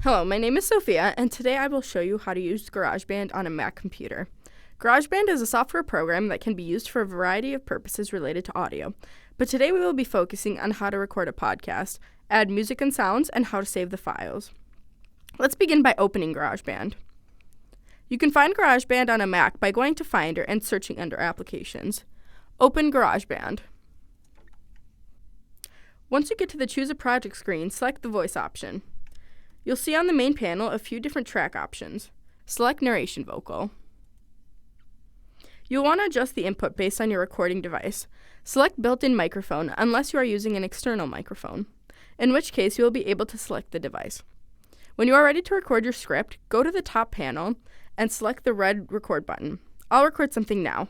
Hello, my name is Sophia, and today I will show you how to use Garageband on a Mac computer. Garageband is a software program that can be used for a variety of purposes related to audio, but today we will be focusing on how to record a podcast, add music and sounds, and how to save the files. Let's begin by opening Garageband. You can find Garageband on a Mac by going to Finder and searching under Applications. Open Garageband. Once you get to the Choose a Project screen, select the Voice option. You'll see on the main panel a few different track options. Select Narration Vocal. You'll want to adjust the input based on your recording device. Select Built-in Microphone unless you are using an external microphone, in which case you will be able to select the device. When you are ready to record your script, go to the top panel and select the red Record button. I'll record something now.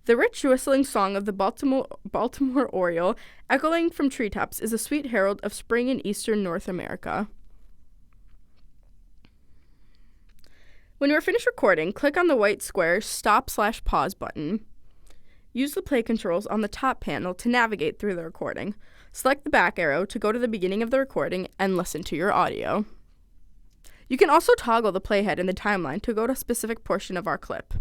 The rich whistling song of the Baltimore Oriole, echoing from treetops, is a sweet herald of spring in eastern North America. When you are finished recording, click on the white square Stop/Pause button. Use the play controls on the top panel to navigate through the recording. Select the back arrow to go to the beginning of the recording and listen to your audio. You can also toggle the playhead in the timeline to go to a specific portion of our clip.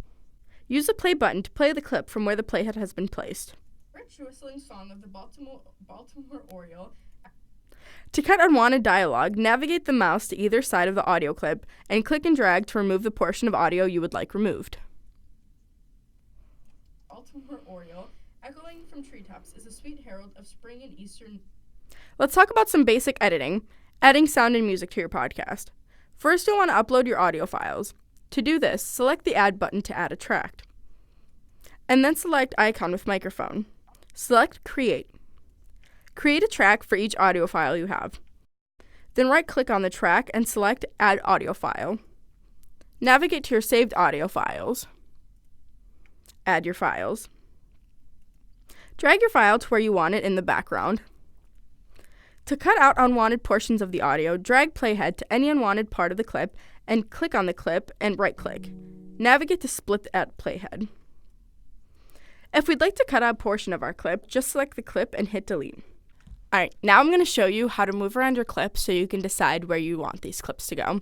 Use the play button to play the clip from where the playhead has been placed. Rich whistling song of the Baltimore Oriole. To cut unwanted dialogue, navigate the mouse to either side of the audio clip and click and drag to remove the portion of audio you would like removed. Baltimore Oriole, echoing from treetops, is a sweet herald of spring in eastern. Let's talk about some basic editing, adding sound and music to your podcast. First, you'll want to upload your audio files. To do this, select the Add button to add a track, and then select Icon with Microphone. Select Create. Create a track for each audio file you have. Then right-click on the track and select Add Audio File. Navigate to your saved audio files. Add your files. Drag your file to where you want it in the background. To cut out unwanted portions of the audio, drag playhead to any unwanted part of the clip and click on the clip and right-click. Navigate to split at playhead. If we'd like to cut out a portion of our clip, just select the clip and hit delete. Alright, now I'm going to show you how to move around your clips so you can decide where you want these clips to go.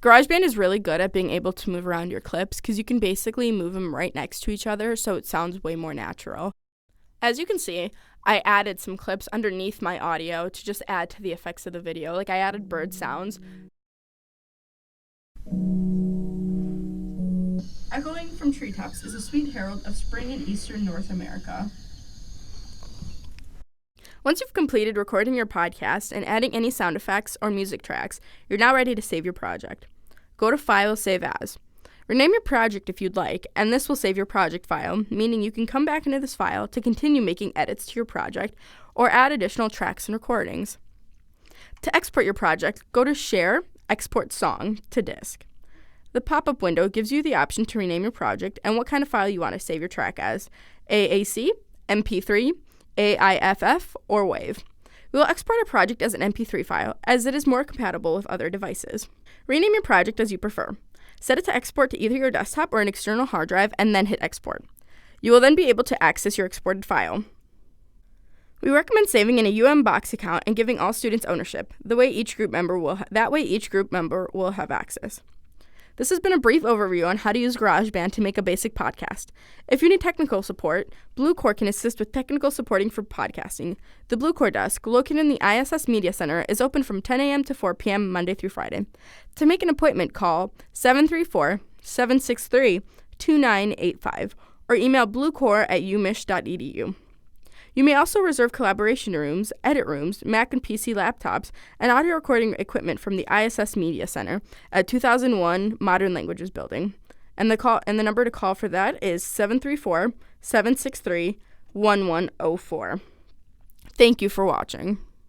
GarageBand is really good at being able to move around your clips because you can basically move them right next to each other so it sounds way more natural. As you can see, I added some clips underneath my audio to just add to the effects of the video. Like I added bird sounds. Echoing from treetops is a sweet herald of spring in eastern North America. Once you've completed recording your podcast and adding any sound effects or music tracks, you're now ready to save your project. Go to File, Save As. Rename your project if you'd like, and this will save your project file, meaning you can come back into this file to continue making edits to your project or add additional tracks and recordings. To export your project, go to Share, Export Song to Disk. The pop-up window gives you the option to rename your project and what kind of file you want to save your track as: AAC, MP3, AIFF, or WAV. We will export a project as an MP3 file, as it is more compatible with other devices. Rename your project as you prefer. Set it to export to either your desktop or an external hard drive, and then hit Export. You will then be able to access your exported file. We recommend saving in a Box account and giving all students ownership. That way each group member will have access. This has been a brief overview on how to use GarageBand to make a basic podcast. If you need technical support, Blue Core can assist with technical supporting for podcasting. The Blue Core desk, located in the ISS Media Center, is open from 10 a.m. to 4 p.m. Monday through Friday. To make an appointment, call 734-763-2985 or email bluecore@umich.edu. You may also reserve collaboration rooms, edit rooms, Mac and PC laptops, and audio recording equipment from the ISS Media Center at 2001 Modern Languages Building. And the number to call for that is 734-763-1104. Thank you for watching.